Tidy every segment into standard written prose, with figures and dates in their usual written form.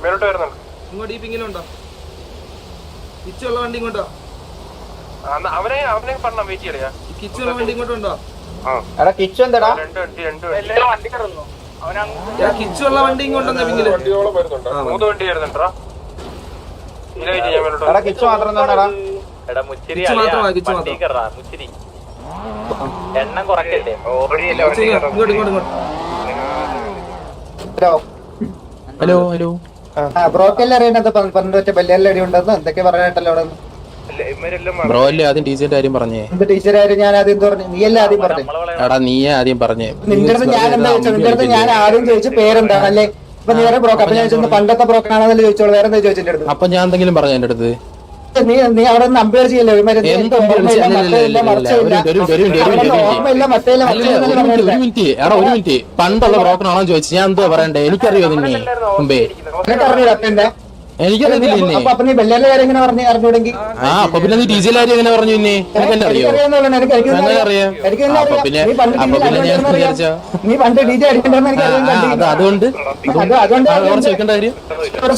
മേലോട്ട് വരുന്നുണ്ട്. ഇങ്ങോട്ട് ഈ പിങ്ങിലുണ്ടോ? കിച്ചുള്ള വണ്ടി ഇങ്ങോട്ടോ? അവനെ പറഞ്ഞ വെയിറ്റ് ചെയ്യാ. കിച്ചുള്ള വണ്ടി ഇങ്ങോട്ടുണ്ടോ? കിച്ചു എന്താടാ? കിച്ചുള്ള വണ്ടി ഇങ്ങോട്ടെന്നാ പിങ്ങില്. 3 വണ്ടി വരുന്നുണ്ടോ? കിച്ചു മാത്രം എണ്ണം കുറക്കല്ലേ? ഹലോ ഹലോ ബ്രോക്കല്ലേ അറിയണത്? പറഞ്ഞ ബെല്ലേറിൽ അടി ഉണ്ടെന്ന് എന്തൊക്കെ പറഞ്ഞിട്ടല്ലോ അവിടെ. ബ്രോ അല്ലേ ആദ്യം ടീച്ചറിന്റെ കാര്യം പറഞ്ഞേ? എന്ത് ടീച്ചറായാലും ഞാൻ ആദ്യം പറഞ്ഞു, നീയല്ലേ ആദ്യം പറഞ്ഞു? എടാ നീയേ ആദ്യം പറഞ്ഞേ. നിന്റെ അടുത്ത് ഞാൻ എന്താ ചോദിച്ചത്? നിന്റെ അടുത്ത് ഞാൻ ആദ്യം ചോദിച്ചു പേരെന്താണ് അല്ലേ? അപ്പൊ നീ വേറെ ബ്രോക്ക്. അപ്പൊ ഞാൻ ചോദിച്ചത് പണ്ടത്തെ ബ്രോക്കാണെന്നല്ലേ ചോദിച്ചോളൂ, വേറെ എന്താ ചോദിച്ചെന്റെ അടുത്ത്? അപ്പൊ ഞാൻ എന്തെങ്കിലും പറഞ്ഞു എന്റെ അടുത്ത്? നീ അവിടെ നിന്ന് അമ്പയർ ചെയ്യല്ലേ? ഒരു മിനിറ്റ് എടാ, ഒരു മിനിറ്റ്. പണ്ടുള്ള ബ്രോക്കറാണോ ചോദിച്ചു? ഞാൻ എന്താ പറയണ്ടേ? എനിക്കറിയോ നിന്നെ മുമ്പേ? എനിക്കറിയത്തില്ല. അപ്പൊ നീ ബെല്ലേറിന്റെ കാര്യം എങ്ങനെ പറഞ്ഞു അറിഞ്ഞൂടെങ്കിൽ? ആ അപ്പൊ പിന്നെ നീ ടീച്ചർ കാര്യം എങ്ങനെ പറഞ്ഞു? പിന്നെ എനിക്കെന്നെ അറിയോ? അങ്ങനെ അറിയാം. അപ്പൊ പിന്നെ ഞാൻ വിചാരിച്ച നീ പണ്ട് ഡി ജെ അടിക്കണ്ടെന്ന് എനിക്ക് അതുകൊണ്ട് ചോദിക്കേണ്ട കാര്യം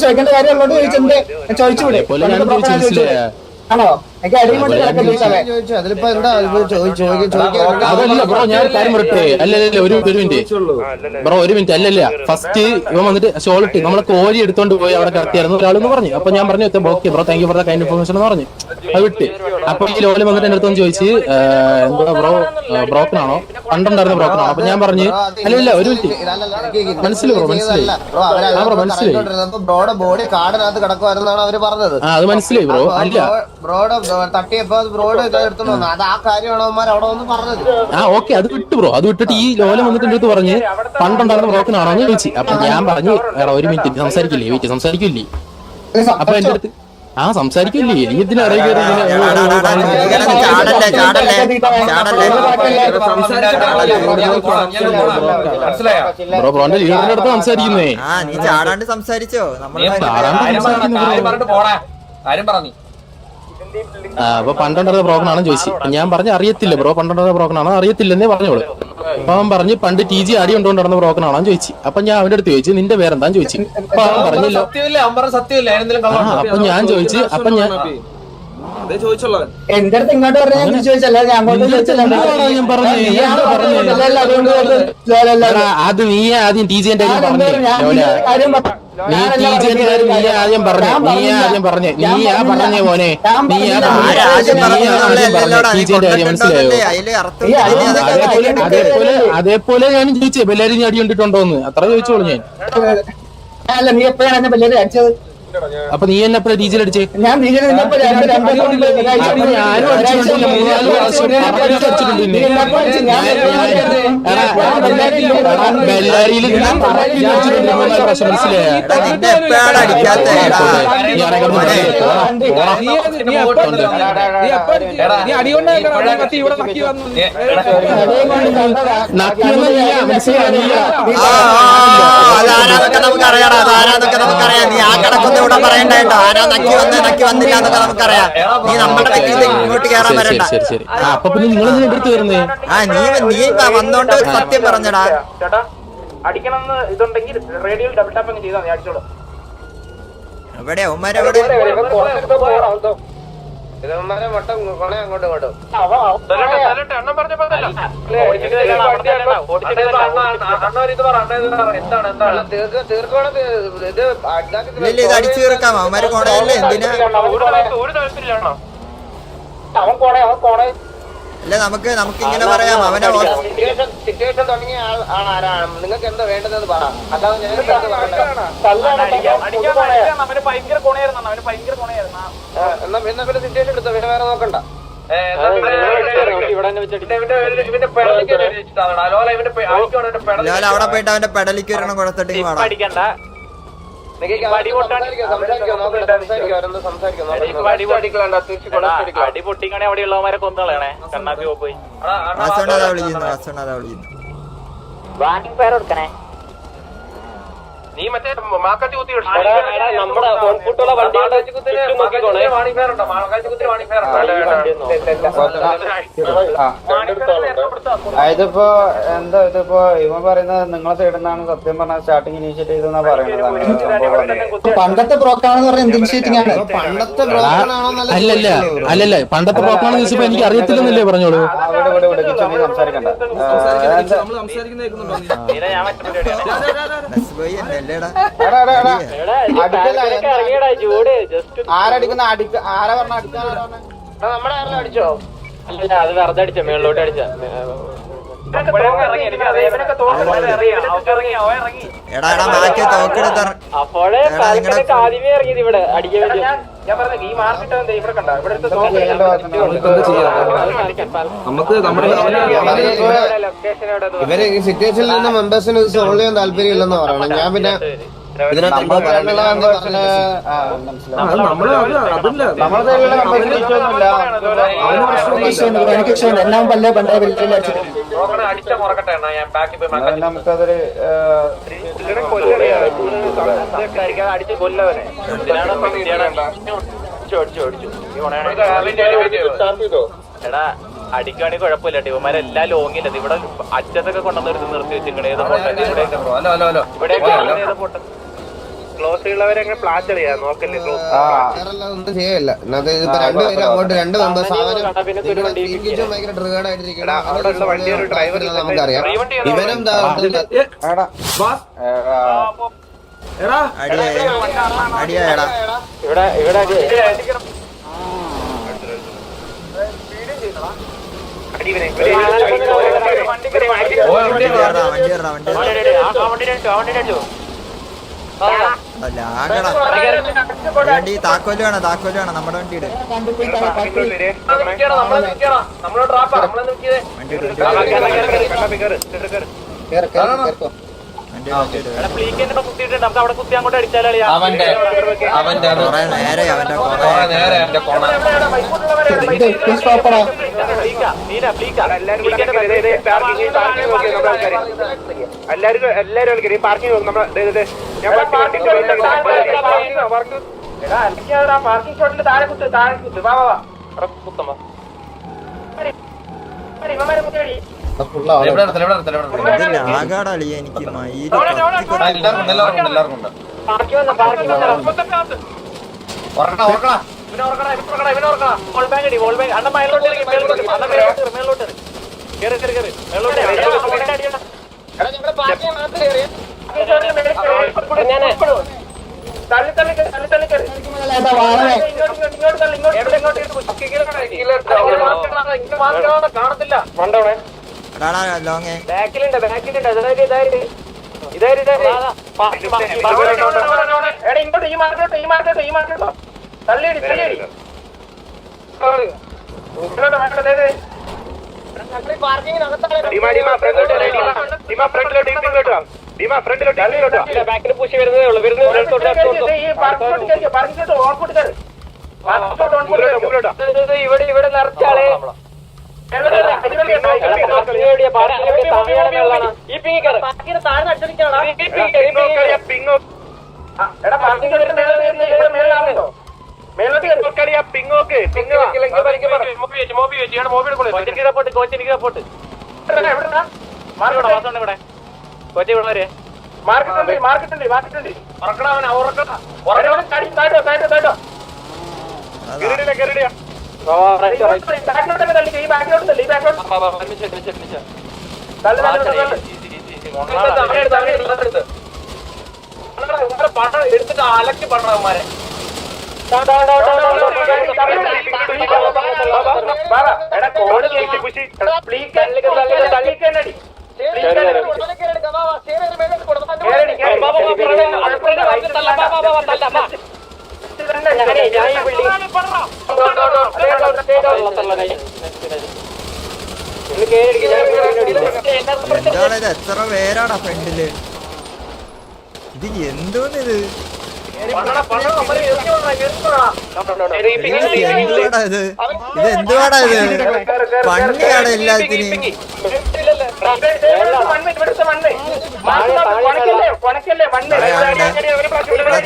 ചോദിക്കേണ്ട കാര്യം ഉള്ളോണ്ട് ചോദിച്ചെന്തേ ചോദിച്ചുകൂടെ? ആണോ? എനിക്ക് അടിയുകൊണ്ട് അതല്ല ബ്രോ, ഞാൻ കാര്യം പറയട്ടെ. അല്ലല്ല ഒരു മിനിറ്റ് ബ്രോ, ഒരു മിനിറ്റ്. അല്ലല്ല, ഫസ്റ്റ് ഇവൻ വന്നിട്ട് ഷോളിട്ട് നമ്മളെ കോഴി എടുത്തോണ്ട് പോയി അവിടെ കിടത്തിയായിരുന്നു ഒരാളെന്ന് പറഞ്ഞു. അപ്പൊ ഞാൻ പറഞ്ഞു okay bro, thank you for the kind information എന്ന് പറഞ്ഞു. അത് വിട്ട് അപ്പൊ ഈ ലോലം വന്നിട്ട് എന്റെ അടുത്തൊന്ന് ചോദിച്ച് എന്താ ബ്രോ ബ്രോക്കറാണോ? പണ്ടുണ്ടായിരുന്ന ബ്രോക്കറാണോ? അപ്പൊ ഞാൻ പറഞ്ഞു അല്ലല്ല ഒരു മിനിറ്റ്. മനസ്സിലായി ബ്രോ, മനസ്സിലായി. ബ്രോ മനസ്സിലായി. ബ്രോയുടെ ബോഡി കാടിനകത്ത് കിടക്കുവായിരുന്നാണ് അവര് പറഞ്ഞത്. അത് മനസ്സിലായി ബ്രോ. അല്ല ബ്രോയുടെ തട്ടിയപ്പോ ബ്രോഡ് എടുത്തു വന്നു. അത് ആ കാര്യമാണോ അവന്മാർ അവിടെ വന്ന് പറഞ്ഞത്? ഓക്കെ, അത് വിട്ടു ബ്രോ. അത് വിട്ടിട്ട് ഈ ലോലം വന്നിട്ട് എന്റെ അടുത്ത് പറഞ്ഞ് പണ്ടുണ്ടായിരുന്ന ബ്രോക്കറാണോ എന്ന് ചോദിച്ചു. അപ്പൊ ഞാൻ പറഞ്ഞു എടാ ഒരു മിനിറ്റ് സംസാരിക്കില്ലേ? വെയിറ്റ് സംസാരിക്കില്ലേ? അപ്പൊ എന്റെ അടുത്ത് സംസാരിക്കില്ലേ? എനിക്ക് ഇതിന് ബ്രോ ബ്രോന്റെ ലീഡറിന്റെ അടുത്ത് സംസാരിക്കുന്നേ. നീ ചാടാണ്ട് സംസാരിച്ചോ? അപ്പൊ പണ്ടുണ്ടായിരുന്ന ബ്രോക്കറാണെന്ന് ചോദിച്ചു. ഞാൻ പറഞ്ഞു അറിയത്തില്ല ബ്രോ, പണ്ടുണ്ടായിരുന്ന ബ്രോക്കറാണോ അറിയത്തില്ലെന്നേ പറഞ്ഞോളൂ. അപ്പൊ അവൻ പറഞ്ഞ് പണ്ട് ടി ജി അടി കൊണ്ടുകൊണ്ട് നടന്ന ബ്രോക്കറാണോ ചോദിച്ചു. അപ്പൊ ഞാൻ അവന്റെ അടുത്ത് ചോദിച്ചു നിന്റെ പേരെന്താന്ന് ചോദിച്ചു. അപ്പൊ അവൻ പറഞ്ഞല്ലോ. അപ്പൊ ഞാൻ ചോദിച്ചു. അപ്പൊ ഞാൻ എന്റെ അടുത്ത് ഇങ്ങോട്ട് പറഞ്ഞാൽ ചോദിച്ചല്ല, ഞാൻ അങ്ങോട്ട് ചോദിച്ചല്ല. അത് നീ ആദ്യം ടി ജിന്റെ കാര്യം പറഞ്ഞു. നീ ടി ജിന്റെ കാര്യം നീ ആദ്യം പറഞ്ഞു. നീയാ പറഞ്ഞ മോനെ. ടി ജിന്റെ കാര്യം മനസ്സിലായോ? അതേപോലെ ഞാനും ചോദിച്ചേ ബെല്ലാരി അടി കണ്ടിട്ടുണ്ടോന്ന്. അത്ര ചോദിച്ചോളൂ ഞാൻ. അല്ല, നീ എപ്പോഴാണ് എന്നെ ബെല്ലേരി അടിച്ചത്? അപ്പൊ നീ എന്നെ എപ്പോഴാ ഡീസൽ അടിച്ചേ? ഞാൻ ഇവിടെ പറയണ്ടോ? ആരാ നക്കി വന്ന് നക്കി വന്നില്ല എന്നൊക്കെ നമുക്കറിയാം. നീ നമ്മുടെ വ്യക്തി ഇങ്ങോട്ട് കയറാൻ വരണ്ട. നീ വന്നോണ്ട് സത്യം പറഞ്ഞടാ. അടിക്കണമെന്ന് ഇതുണ്ടെങ്കിൽ റേഡിയോയിൽ ഡബിൾ ടാപ്പ് അങ്ങ് ചെയ്താൽ അടിച്ചോളൂ. എവിടെ ഉമ്മാരെവിടെ? ഇത് അടിച്ചു തീർക്കാം. അവന്മാര് കോണയല്ലേ? എന്തിനാ? അല്ല നമുക്ക് ഇങ്ങനെ പറയാം. അവനെ സിറ്റുവേഷൻ തുടങ്ങിയ ആളാരാണ്? നിങ്ങൾക്ക് എന്താ വേണ്ടതെന്ന് പറ. അല്ലാതെ എന്നാ പിന്നെ സിറ്റുവേഷൻ എടുത്തോ, പിന്നെ വേറെ നോക്കണ്ട. അവിടെ പോയിട്ട് അവന്റെ പെടലിക്ക് ഒരെണ്ണം കൊടുത്തിട്ട് അടി പൊട്ടിക്കണേ അവിടെ ഉള്ളവന്മാരെ കൊന്നുകളയണേ. കണ്ണാപ്പി പോയി വിളിക്കുന്നു. വാണിംഗ് ഫയർ കൊടുക്കണേ. നീ മറ്റേ മാക്കാച്ചി കുത്തി നമ്മുടെ ഓൺഫുട്ടുള്ള വണ്ടികളുടെ ഇതിപ്പോ എന്താ ഇതിപ്പോ ഇവ പറയുന്നത് നിങ്ങളെ സൈഡിൽ നിന്നാണ് സത്യം പറഞ്ഞ സ്റ്റാർട്ടിങ് ഇനീഷ്യേറ്റ് ചെയ്തെന്നാ പറയുന്നത്. പണ്ടത്തെ ബ്രോക്കാണെന്ന് പറഞ്ഞ എന്ത് ഇനിഷ്യേറ്റിംഗ് ആണ്? പണ്ടത്തെ അല്ലല്ല പണ്ടത്തെ ബ്രോക്കാണെന്ന് ചോദിച്ചപ്പോ എനിക്ക് അറിയത്തില്ലെന്നല്ലേ പറഞ്ഞോളൂ. സംസാരിക്കണ്ട. നമ്മള് സംസാരിക്കുന്ന കേൾക്കുന്നുണ്ടോ നീ? ആരടിക്കുന്ന ആരാ പറഞ്ഞ അടിക്കാൻ നമ്മുടെ ആരെല്ലാം അടിച്ചോ? അല്ല അത് വെറുതെ അടിച്ച മേളിലോട്ട് അടിച്ച അപ്പോഴേ ആദ്യമേ ഇറങ്ങിയത് ഇവിടെ അടിക്കാൻ വേണ്ടി. ഞാൻ പറഞ്ഞ ഈ മാർക്കിട്ട് ഇവിടെ കണ്ട ഇവിടെ നമുക്ക് നമ്മുടെ ഇവര് ഈ സിറ്റുവേഷനിൽ നിന്ന് മെമ്പേഴ്സിന് സോൾവ് ചെയ്യാൻ താല്പര്യമില്ലെന്ന് പറയണം. ഞാൻ പിന്നെ ഇതിനകത്ത് എല്ലാം പല്ലേ പണ്ടേ വലിയ അടിച്ചിട്ടുണ്ട്. നമുക്കതൊരു അടിച്ച് കൊല്ലവനെ എടാ അടിക്കുകയാണെങ്കിൽ കുഴപ്പമില്ല. ഇവന്മാരെല്ലാം ലോങ്ങില്ല. ഇവിടെ അച്ഛത്തൊക്കെ കൊണ്ടുവന്ന് നിർത്തി വെച്ചിരിക്കണേ. ഇവിടെ ക്ലോസ് ഉള്ളവരെ പ്ലാറ്റ് അറിയാം. നോക്കല്ലേ ഒന്നും ചെയ്യല്ല. രണ്ടുപേരും അങ്ങോട്ട് രണ്ട് മെമ്പേഴ്സ് ഭയങ്കര ട്രിഗേർഡ് ആയിട്ടിരിക്കണം. നമുക്കറിയാം ഇവനും ഇവിടെ ഇവിടെ താക്കോല് വേണം നമ്മുടെ വണ്ടിയുടെ നമുക്ക് അവിടെ കുത്തി അങ്ങോട്ട് അടിച്ചാലേ നേരെ അവന്റെ എല്ലാരും പാർക്കിംഗ് പാർക്കിംഗ് ഷോട്ടിൽ താഴെ കുത്ത് വാ കുത്തമ്മ ആകാടളിയ എനിക്ക് കാണത്തില്ല മണ്ടോണേ ലോങ്ങേ ബാക്കിലുണ്ട് ഇങ്ങോട്ട് ഈ മാർക്കറ്റോ തള്ളിയടി ബാക്കിൽ പൂശി വരുന്നതേ ഉള്ളൂ. ഇവിടെ നിറച്ചാളെ പണം എടുത്തിട്ട് അലക്കി പണമാരെ എന്താണിത്? എത്ര പേരാടാ ഫ്രണ്ടില്? ഇത് എന്തോന്നിത്? ഇത് എന്തുവാടാ ഇത്? പണിയാണ് എല്ലാത്തിനും.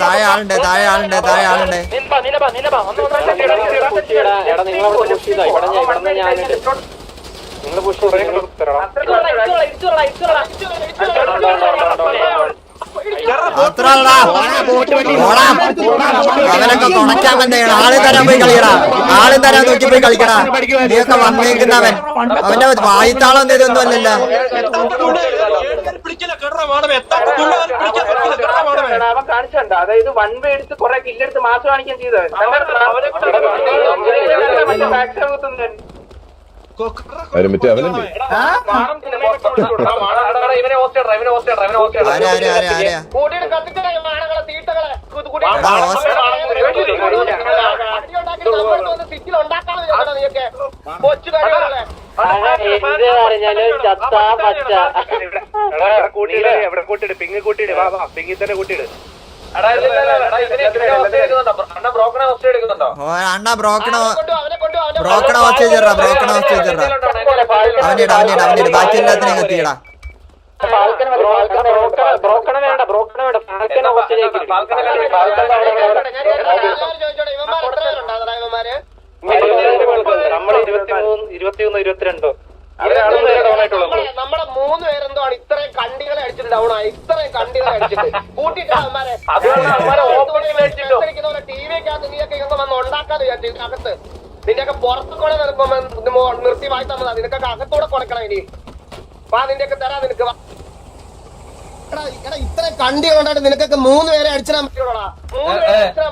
താഴെ ആളുണ്ട് താഴെ ആളുണ്ട് താഴെ ആളുണ്ട് അവനൊക്കെ തുണയ്ക്കാൻ വന്നേണ്. ആള് തരാൻ പോയി കളിക്കടാ, ആള് തരാൻ നോക്കി പോയി കളിക്കടാ. നീയൊക്കെ വന്നേക്കുന്നവൻ അവന്റെ വായിത്താളം ഇതൊന്നും അല്ലല്ലോ. അവൻ കാണിച്ചണ്ട, അതായത് വൺ വേ എടുത്ത് കൊറേ കില്ലെടുത്ത് മാസം കാണിക്കാൻ ചെയ്തവൻ. പിങ്ങി കൂട്ടിയിട്, പിങ്ങി തന്നെ കൂട്ടിയിട്. അണ്ണാ ബ്രോക്കണ ഹോസ്റ്റേജ് ഇടറാ, ബ്രോക്കണ ഹോസ്റ്റേജ് ഇടറാ. അവനിട ബാക്കി എല്ലാത്തിനെയും കത്തിയിടാ. നമ്മുടെ 3 പേരെന്തോണ് ഇത്രയും കണ്ടികളെ അടിച്ചിട്ട് ഡൗൺ ആയി, ഇത്രയും കണ്ടികളെ അടിച്ചിട്ട് കൂട്ടിട്ട് ടി വിക്കകത്ത് നീയൊക്കെ ഇതൊക്കെ വന്ന് ഉണ്ടാക്കാന്ന് വിചാരിച്ചു. അകത്ത് നിന്റെയൊക്കെ പുറത്തു കൂടെ നിർത്തി വായി തന്നതാ. നിനക്കൊക്കെ അകത്തൂടെ കൊടുക്കണം ഇനി. വാ, നിന്റെയൊക്കെ തരാം നിനക്ക്. ഇത്രയും കണ്ടി കൊണ്ടായിട്ട് നിനക്കൊക്കെ 3 പേരെ അടിച്ചിടാൻ പറ്റുള്ളൂടാ. 3 പേരെ അടിച്ചിടാൻ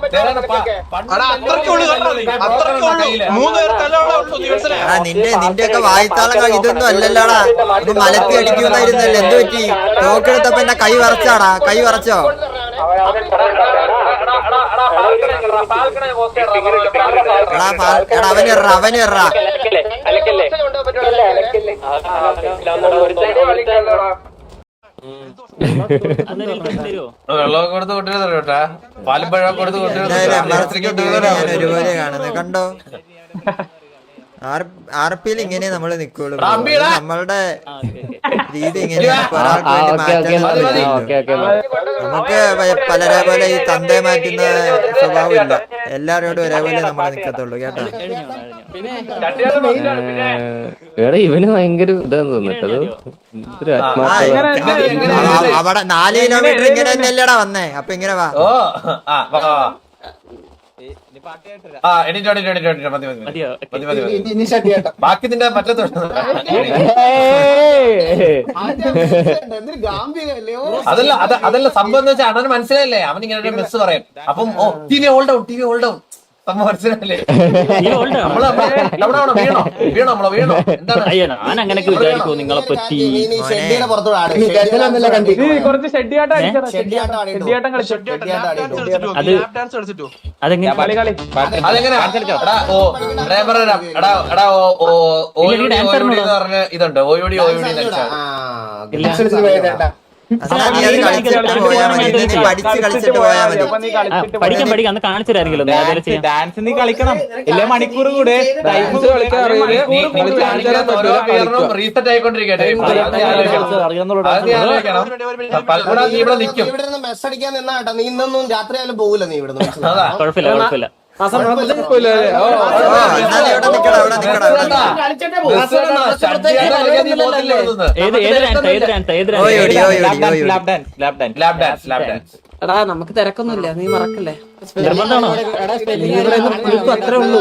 നിന്റെയൊക്കെ വായിത്താളം ഇതൊന്നും അല്ലല്ലോടാ. ഇത് മലത്തി അടിക്കുന്നായിരുന്നല്ലോ. എന്ത് പറ്റി? തോക്കെടുത്തപ്പോ എന്നെ കൈ വറച്ചാടാ, കൈ വറച്ചോ? അവനെറാ വെള്ളം കൊടുത്ത് കൊണ്ടുവരുന്നോട്ടാ, പാലപ്പഴം കൊടുത്ത് ഒരുപോലെ കാണുന്നത് കണ്ടോ. ആർപിയിൽ ഇങ്ങനെ നമ്മള് നിക്കുള്ളൂ. നമ്മളുടെ രീതി ഇങ്ങനെയാണ്. ഒരാൾക്ക് വേണ്ടി മാറ്റാൻ നമുക്ക് പലരെ പോലെ ഈ തന്തയെ മാറ്റുന്ന സ്വഭാവം ഇല്ല. എല്ലാരോടും ഒരേപോലെ നമ്മൾ നിക്കത്തുള്ളൂ കേട്ടോ. ഇവന് ഭയങ്കര ഇതാന്ന് തോന്നിട്ടത്. അവിടെ 4 കിലോമീറ്റർ ഇങ്ങനെ തന്നെയല്ലേടാ വന്നേ. അപ്പൊ ഇങ്ങനെ വാ. ബാക്കി നിന്റെ മറ്റേ അതല്ല സംഭവം എന്ന് വെച്ചാൽ അണ്ണന് മനസ്സിലായില്ലേ? അവൻ ഇങ്ങനെ മിസ് പറയും. അപ്പം T V hold out, T V hold out. മനസ്സിലായില്ലേ? വീണോ നമ്മളോ വീണോ? എന്താണ് ഞാൻ അങ്ങനെയൊക്കെ വിചാരിക്കും നിങ്ങളെ പറ്റി. ഇതുണ്ട് ഓയോടി പഠിക്കാൻ അന്ന് കാണിച്ചിട്ടായിരിക്കല്ലോ ഡാൻസ് നീ കളിക്കണം. ഇല്ലേ മണിക്കൂർ കൂടെ റീസെറ്റ് ആയിക്കൊണ്ടിരിക്കട്ടെ. മെസ്സ് അടിക്കാൻ നിന്നാ കേട്ടോ. നീ ഇന്നൊന്നും രാത്രി ആയാലും പോകില്ല. നീ ഇവിടെ കുഴപ്പമില്ല. എടാ നമുക്ക് തിരക്കൊന്നുമില്ല, നീ മറക്കല്ലേ. അത്രേ ഉള്ളൂ.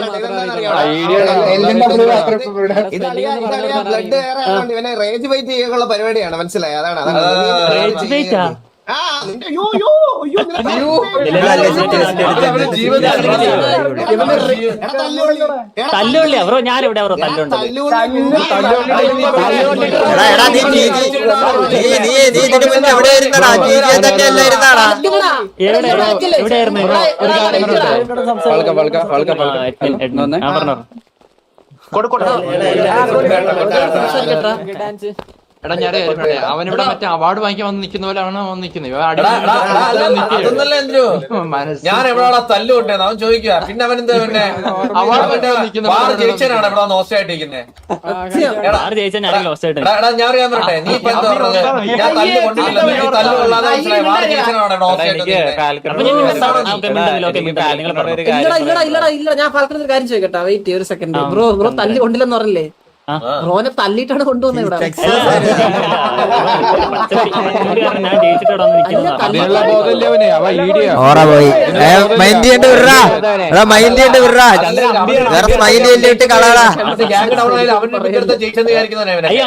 ഇവനെ റേജ് ഫൈറ്റ് ചെയ്യാനുള്ള പരിപാടിയാണ്. മനസ്സിലായി? അതാണ് തല്ലുള്ളി അവരോ ഞാനിവിടെ അവരോ തല്ലുണ്ട്. എടാ ഞാൻ അവനിവിടെ മറ്റേ അവാർഡ് വാങ്ങിക്കാൻ വന്ന് നിൽക്കുന്ന പോലെയാണ് വന്ന് നിൽക്കുന്നത്. അതൊന്നല്ല എന്തിനു ഞാൻ എവിടെയാ തല്ലു കൊണ്ടേന്ന് അവൻ ചോദിക്കുക. പിന്നെ അവൻ എന്താ പിന്നെ ജയിച്ചനാണ് ഇവിടെ നോസ്റ്റായിട്ടിരിക്കുന്നത്. എടാ ഞാൻ അറിയാൻ പറട്ടെ, നീ ഇപ്പൊ എന്താ പറഞ്ഞത്? ഞാൻ തല്ല് കൊണ്ടിട്ടില്ല, നീ തല്ല് കൊള്ളാതെ മനസ്സിലായി. വാർ ജയിച്ചനാണ് ഇല്ല ഞാൻ ഫാൽക്കൺ ഒരു കാര്യം ചോദിക്കട്ടെ. വെയിറ്റ് ഒരു സെക്കൻഡ്. ബ്രോ തല്ലി കൊണ്ടില്ലെന്ന് പറഞ്ഞില്ലേ? ബ്രോനെ തല്ലിട്ടാണ് കൊണ്ടുവന്നത് ഇവിടെ. ഓറാ പോയി മൈൻഡ് ചെയ്യേണ്ടി വിടാ, മൈൻഡ് ചെയ്യേണ്ടി വിടാ, വേറെ സ്മൈലി എല്ലിട്ട് കളടാ,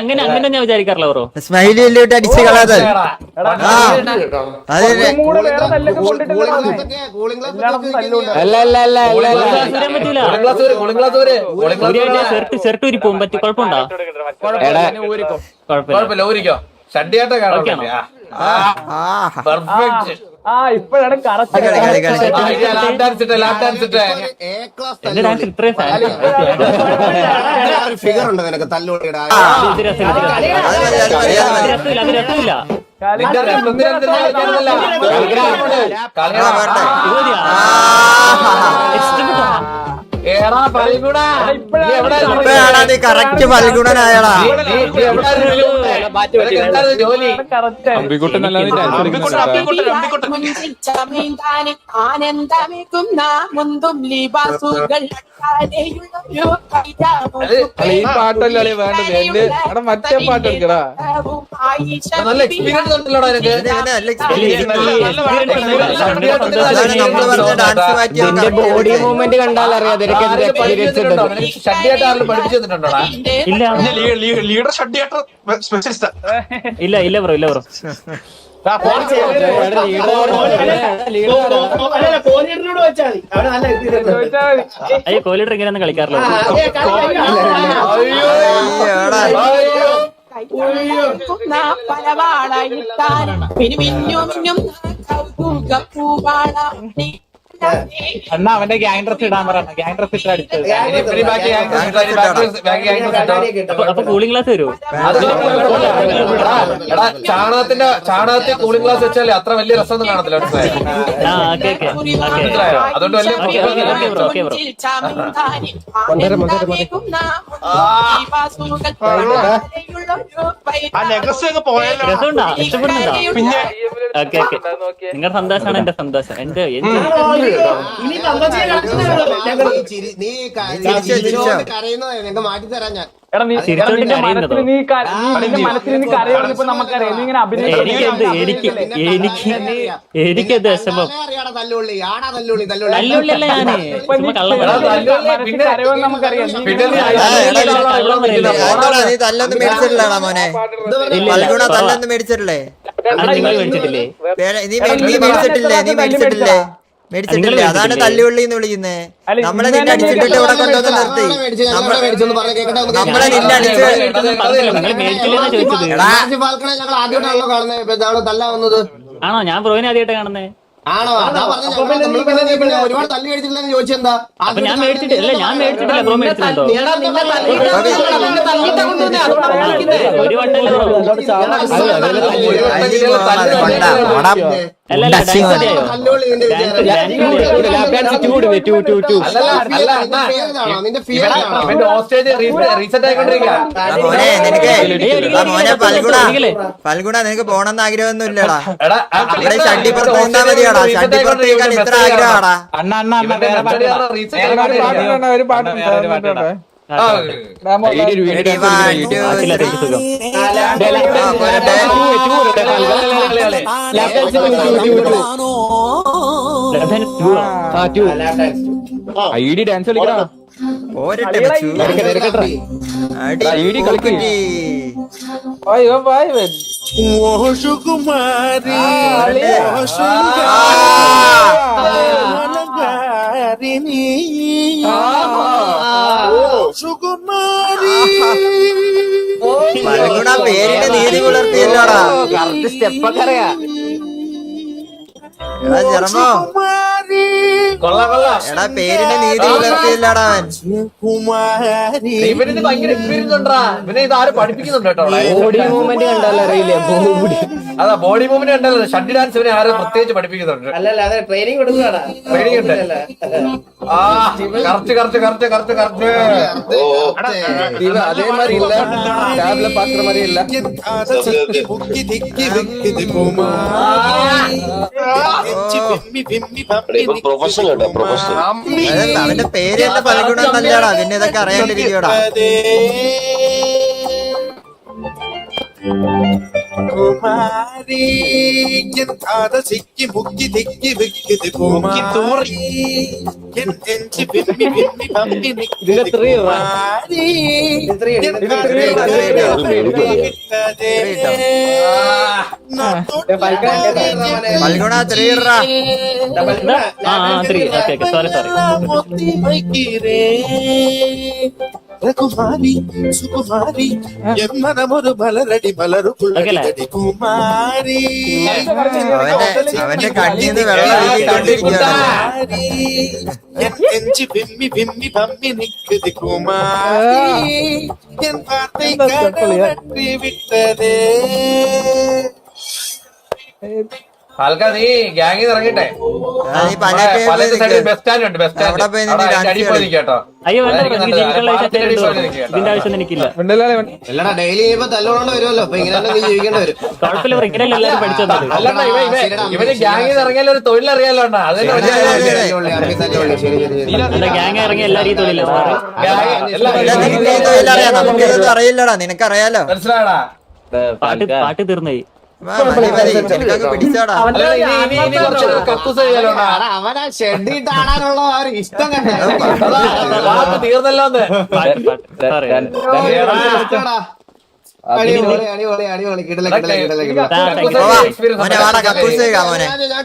അങ്ങനെ അങ്ങനെ ഞാൻ വിചാരിക്കാറില്ല ബ്രോ. സ്മൈലി എല്ലിട്ട് അടിച്ച് കളാതെ. ഷർട്ട് ഉരിപ്പോവും പറ്റി കുഴപ്പമുണ്ടോ? കുഴപ്പമില്ല, ഊരിക്കോ. ഷഡ്ഡിയായിട്ട് കാണാൻ ഇപ്പഴാണ് കറക്റ്റ്. എന്റെ ഡാൻസ് ഇത്രയും ഫിഗർ ഉണ്ട് നിനക്ക് തല്ലുകൊണ്ടിടാ. ഇപ്പഴാണ് നീ കറക്റ്റ് ഫൽഗുണനായടാ. ജോലി ഈ പാട്ടല്ലേ വേണ്ടത്? എന്റെ മറ്റേ പാട്ട് എടുക്കടാ. നല്ല എക്സ്പീരിയൻസ് ഉണ്ടല്ലോടാ എനിക്ക്. ബോഡി മൂവ്മെന്റ് കണ്ടാൽ അറിയാം. ഷഡ്ഡിയായിട്ട് ആരും പഠിപ്പിച്ചു തന്നിട്ടുണ്ടോടാ? Leader ഷഡ്ഡിയായിട്ട് specialist. ഇല്ല ഇല്ല ബ്രോ, ഇല്ല ബ്രോ. അയ്യോ കോഹ്ലിയുടെ ഇങ്ങനെയൊന്നും കളിക്കാറില്ല. എന്നാ അവന്റെ ഗ്യാങ് ഡ്രസ് ഇടാൻ പറയണം. ഗ്യാങ് ഡ്രസ് ഇട്ട് അടിച്ചത്. അപ്പൊ കൂളിംഗ് ഗ്ലാസ് വരുമോ? ചാണകത്തിൽ കൂളിംഗ് ഗ്ലാസ് വെച്ചാൽ അത്ര വലിയ രസമൊന്നും കാണത്തില്ല. അതുകൊണ്ട് വലിയ രസമുണ്ടോ? ഇഷ്ടപ്പെടുന്നുണ്ടോ? പിന്നെ നിങ്ങളുടെ സന്തോഷമാണ് എന്റെ സന്തോഷം. എന്റെ മാറ്റി തരാൻ ഞാൻ. എനിക്കെന്ത് വിഷമം. തല്ലുള്ളി ആടാ, തല്ലുള്ളി തല്ലുള്ളി തല്ലുള്ളിയല്ല ഞാന് നീ തല്ലൊന്നും മേടിച്ചിട്ടില്ലടാ മോനെ. ഫൽഗുണ തല്ലൊന്നും മേടിച്ചിട്ടില്ലേ? നീ മേടിച്ചിട്ടില്ലേ? മേടിച്ചിട്ടില്ലേ? അതാണ് തല്ലുള്ളി എന്ന് വിളിക്കുന്നേ. നമ്മളെ നിന്നെ അടിച്ചിട്ടിട്ട് ഇവിടെ കൊണ്ടുവന്ന് നിർത്തി. നമ്മളെ നിന്നെ അടിച്ച് ഞങ്ങൾ ആദ്യമായിട്ടാണല്ലോ കാണുന്നത്. തല്ലാവുന്നത് ആണോ? ഞാൻ ബ്രോയിനെ ആദ്യമായിട്ട് കാണുന്നേ. ആണോ? ഒരുപാട് തല്ലി കഴിച്ചിട്ടില്ലെന്ന് ചോദിച്ചെന്താ? അപ്പൊ ഞാൻ മേടിച്ചിട്ടില്ല. ഞാൻ മേടിച്ചിട്ടില്ല. ബ്രോ മേടിച്ചിട്ടുണ്ടോ? ഒരു വട്ടല്ലേ ബ്രോ? അല്ല ഡാൻസ് മതിയായോ? മോനെ ഫൽഗുണ നിനക്ക് പോണെന്ന് ആഗ്രഹമൊന്നും ഇല്ലടാ. ഇവിടെ ഷഡ്ഡിപ്പുറത്ത് നിന്നാ മതിയാടാ. ഷഡ്ഡിപ്പുറത്ത് നിൽക്കാൻ ഇത്ര ആഗ്രഹമാടാ. ഒരു പാട്ട് ഐഡി ഡാൻസ് കളിക്കണം. ഫൽഗുണ പേരിന്റെ നീതി പുലർത്തിയല്ലോടാ. സ്റ്റെപ്പൊക്കെ അറിയാം. ജർമ്മോ കൊള്ളാം കൊള്ളാം. എടാ പേരിന് നീതി പുലർത്തിയില്ലടാ അവൻ. ഇവനിന് ഭയങ്കര എക്സ്പീരിയൻസ് ഉണ്ടാ. ഇവനെ ഇത് ആരും പഠിപ്പിക്കുന്നുണ്ട് കേട്ടോ അവിടെ. ബോഡി മൂവ്മെന്റ് കണ്ടാലോ അറിയില്ലേ? അതാ ബോഡി മൂവ്മെന്റ് കണ്ടല്ലോ. ഷഡ്ഡി ഡാൻസ് ഇവനെ ആരും പ്രത്യേകിച്ച് പഠിപ്പിക്കുന്നുണ്ട്. അല്ലല്ല അതെ ട്രെയിനിങ് കൊടുക്കുകയാണ്. ട്രെയിനിങ് ഉണ്ട്. ആ കറക്റ്റ്. അതേമാതിരി ഇല്ല, രാവിലെ പാത്ര മാതിരി ഇല്ല. അതല്ല, അവന്റെ പേര് തന്നെ പലഗുണം നല്ലടാ, പിന്നെ ഇതൊക്കെ അറിയാണ്ടിരിക്കടാ. പൽഗുണ ത്രീറാ. കുമാരി സുകുമാരി എന്നൊരു മലരടി മലരു കുമാരി. അവന്റെ കണ്ണീന്ന് വെള്ളം വീട്ടിക്കൊണ്ടിരിക്കുകയാണ്. വിമ്മി വിമ്മി പമ്മി നിൽക്കുന്നത് കുമാരി എൻ വാർത്തൈ കടവറ്റി വിട്ടതേ. ആൾക്കാർ നീ ഗ്യാങ്ങിൽ ഇറങ്ങിട്ടെ. ബസ് സ്റ്റാൻഡ് ഉണ്ട്. ബസ് സ്റ്റാൻഡ് അടിപൊളി നിൽക്കട്ടോ. അയ്യോ ഇതിന്റെ ആവശ്യം എനിക്കില്ല. ഡെയിലി തല്ലോണ്ട് വരുമല്ലോ. അപ്പൊ ഇങ്ങനെ ജീവിക്കേണ്ടി വരും. കുഴപ്പമില്ല, ഇങ്ങനെയല്ല എല്ലാവരും പഠിച്ചത്. അല്ലണ്ട ഇവന് ഗ്യാങ്ങിൽ ഇറങ്ങിയാൽ ഒരു തൊഴിലറിയാലോ. ഗ്യാങ് ഇറങ്ങിയ എല്ലാവരും തൊഴിലല്ല. നമുക്കിതൊന്നും അറിയില്ലടാ, നിനക്കറിയാലോ. മനസ്സിലാടാ. പാട്ട് തീർന്നായി. പിടിച്ചോടാ. കക്കൂസ് ചെയ്യാലോടാ. അവനാ ഷെഡിട്ട് ആടാനുള്ള ഇഷ്ടം തീർന്നല്ലോ. ഞാൻ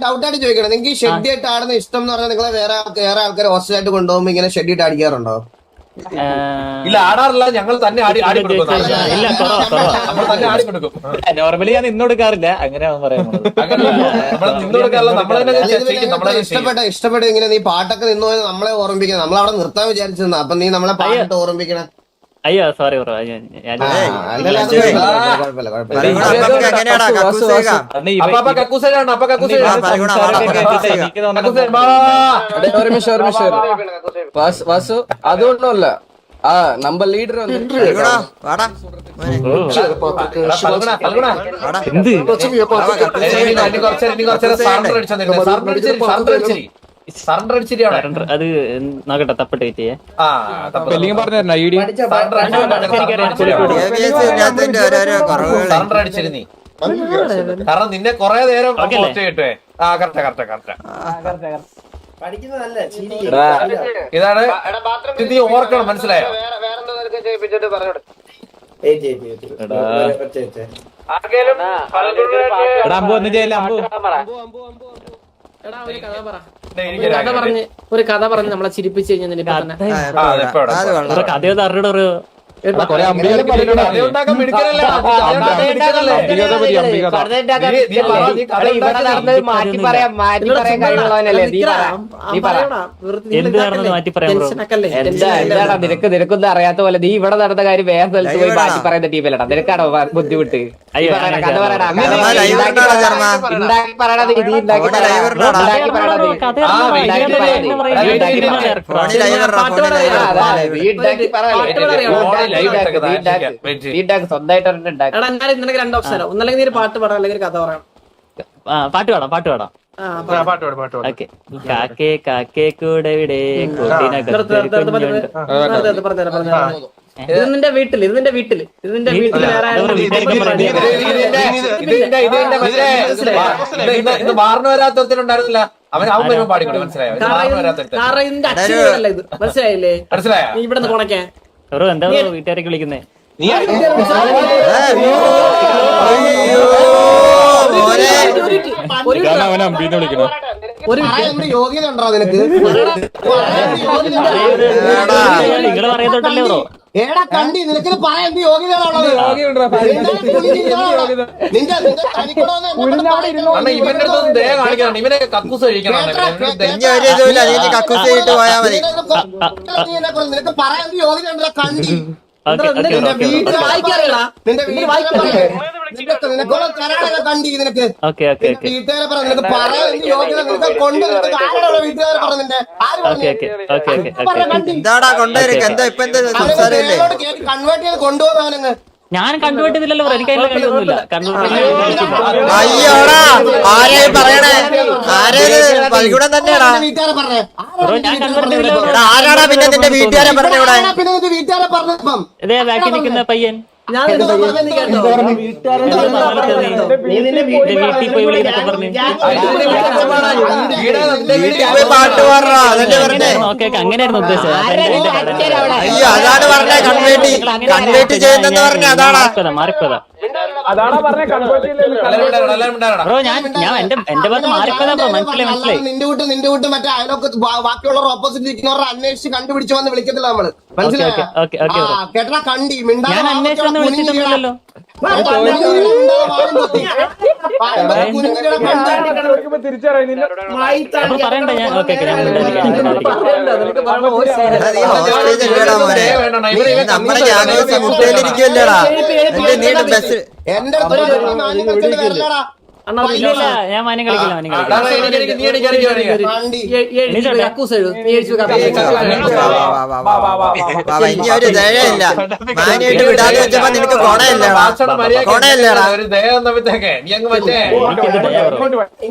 ഡൗട്ടായിട്ട് ചോദിക്കണം, നിങ്ങൾക്ക് ഷെഡിട്ട് ആടുന്ന ഇഷ്ടം എന്ന് പറഞ്ഞാൽ നിങ്ങളെ വേറെ ആൾക്കാർ ഹോസ്റ്റലായിട്ട് കൊണ്ടുപോകുമ്പോ ഇങ്ങനെ ഷെഡിട്ട് അടിക്കാറുണ്ടോ? ഇല്ല, ആടാറില്ല. ഞങ്ങൾ തന്നെ ആടി കൊടുക്കും. നമ്മൾ തന്നെ ആടി കൊടുക്കും. നോർമലി ഞാൻ നിന്ന് കൊടുക്കാറില്ല, അങ്ങനെ പറയുന്നത്. ഇഷ്ടപ്പെട്ട ഇങ്ങനെ നീ പാട്ടൊക്കെ നിന്ന് പോയത് നമ്മളെ ഓർമ്മിപ്പിക്കണം. നമ്മളവിടെ നിർത്താൻ വിചാരിച്ചിരുന്ന. അപ്പൊ നീ നമ്മളെ പാട്ട് ഓർമ്മിക്കണം. അയ്യോ സോറി ബ്രോ. വാസു അതുകൊണ്ടല്ല, ആ നമ്മൾ ലീഡർ അത് നോക്കട്ടെ, തപ്പിട്ട് വെയിറ്റ് ചെയ്യാം. കാരണം നിന്നെ കൊറേ നേരം കിട്ടേ. ആ കറക്റ്റ്. ഇതാണ് നീ ഓർക്കണം, മനസ്സിലായോ? ഒരു കഥ പറഞ്ഞ് നമ്മളെ ചിരിപ്പിച്ചു കഴിഞ്ഞാൽ കഥയൊന്നും അറിഞ്ഞ ഒരു മാറ്റി പറയാൻ കഴിവുള്ളവനല്ലേ നീ? എന്താടാ നിനക്കൊന്നും അറിയാത്ത പോലെ നീ ഇവിടെ നടന്ന കാര്യം വേറെ സ്ഥലത്ത് പോയി മാറ്റി പറയുന്ന ടീമല്ലടാ. നിനക്കാണോ ബുദ്ധിമുട്ട്? കഥ പറയടാ, ഉണ്ടാക്കി പറയണത്. നീ ഉണ്ടാക്കി സ്വന്തമായിട്ട് നിനക്ക് രണ്ട് ഓപ്ഷനോ, ഒന്നല്ലെങ്കിൽ നീ പാട്ട് പാടാം അല്ലെങ്കിൽ കഥ പറയാം. പാട്ട് പാടാം. ഓക്കെ. കാക്കേ കാക്കേ കൂടെ ഇവിടെ ഇത് നിന്റെ വീട്ടില് മാറിന് വരാത്തരുത്തിനുണ്ടായിരുന്നില്ല. അവൻ വരുമ്പോ പാടിക്കൂടെ, മനസ്സിലായോ? കാരണം ഇതിന്റെ അച്ഛനല്ല ഇത്, മനസ്സിലായില്ലേ? മനസ്സിലായോ? ഇവിടെ നിന്ന് കൊണക്കാൻ എന്താ വീട്ടുകാരൊക്കെ വിളിക്കുന്നേ? യോഗ്യത ഉണ്ടോ നിനക്ക്? നിങ്ങൾ പറയുന്നുണ്ടല്ലേ ബ്രോ? ഏടാ കണ്ടി നിനക്ക് പറയാൻ എന്ത് യോഗ്യതയാണുള്ളത്? നിന്റെ കാരണം ഇവന്റെ അടുത്ത് ദയ കാണിക്കണം, ഇവനെ കക്കൂസ് കഴിക്കണം. ഇനി ഒരു ഇതുമില്ല, നീ കക്കൂസ് ചെയ്തിട്ട് പോയാ മതി. നിനക്ക് പറയാൻ എന്ത് യോഗ്യതയുണ്ടോ കണ്ടി? ഓക്കെ ഓക്കെ നിന്റെ ഓക്കെ വീട്ടിൽ വായിക്കാറിയടാ, നിന്റെ നിനക്കുള്ള കരാടല്ല കണ്ടി നിനക്ക്. ഓക്കെ ഓക്കെ ഓക്കെ വീട്ടുകാരെ പറ, നിനക്ക് പറയാൻ എന്ത് യോഗ്യത നിനക്ക് കൊണ്ട് നിനക്ക് ആരാണോ വീട്ടുകാരെ പറഞ്ഞ നിന്റെ ആര് ഓക്കെ ഓക്കെ ഓക്കെ ഓക്കെ എന്താടാ കൊണ്ടുവരും എന്താ ഇപ്പൊ എന്താ സംസാരമില്ലേ? കൺവേർട്ട് ചെയ്ത് കൊണ്ടുപോകാനങ്ങ് ഞാൻ കണ്ടുപിട്ടില്ലല്ലോ ബ്രോ, എനിക്ക് അതിന്റെ കഴിവൊന്നുമില്ല. അയ്യോടാ ആരെ പറയണേ? ആരേത് വൽഗുണം തന്നെയാടാ. വീട്ടുകാരെ പറഞ്ഞേ ബ്രോ ഞാൻ കണ്ടുപിട്ടില്ല. എടാ, ആരാടാ പിന്നെ നിന്റെ വീട്ടുകാരെ പറഞ്ഞ ഇവിടെ? പിന്നെ നിന്റെ വീട്ടുകാരെ പറഞ്ഞപ്പം ഇതേ ബാക്കി നിൽക്കുന്ന പയ്യൻ ഞാൻ നിന്നോട് പറഞ്ഞത് കേട്ടോ. വീട്ടിൽ പോയി വിളിക്കുന്നൊക്കെ പറഞ്ഞു. വീട്ടിൽ പോയി പാട്ട് പാടാ അതല്ലേ പറഞ്ഞേ? ഓക്കെ ഓക്കെ അങ്ങനെയായിരുന്നു ഉദ്ദേശിച്ചത്. അയ്യോ അതാണ് പറഞ്ഞേ, കൺവേർട്ട് ചെയ്യുന്നെന്ന് പറഞ്ഞ അതാടാ. മാറിപ്പോയതാ ബ്രോ, ഞാൻ എന്റെ ഭാഗത്ത് മാറിപ്പോയതാ ബ്രോ. മനസ്സിലായി. നിന്റെ വീട്ട് മറ്റേ അയലോക്ക് ബാക്കിയുള്ളവർ ഓപ്പോസിറ്റ് ഇരിക്കുന്നവരെ അന്വേഷിച്ച് കണ്ടുപിടിച്ച് വന്ന് വിളിക്കത്തില്ല നമ്മള്. മനസ്സിലായോ? ഓക്കെ ഓക്കെ ബ്രോ, കേട്ടാ കണ്ടി ഞാൻ അന്വേഷിച്ചു വിളിച്ചിട്ടൊന്നുമില്ലല്ലോ. അപ്പൊ പറയണ്ട ഞാൻ. ഓക്കെ ഓക്കെ ഞാൻ നമ്മുടെ ഗ്യാങ് മുട്ടയിലിരിക്കുമല്ലോടാ. നീ ബസ് എന്റെ അടുത്ത് ഇല്ല ഞാൻ മാനം കളിക്കില്ല. മാനം ഇനി ഒരു ദയയില്ല. മാനായിട്ട് വിടാതെ വെച്ചപ്പോ നിനക്ക് കൊണയല്ലേടാ, കൊണയല്ലേടാ. ഒരു ദയ വന്നപ്പോഴത്തേക്ക് നീ അങ്ങ് മറ്റേ കളിക്കില്ല.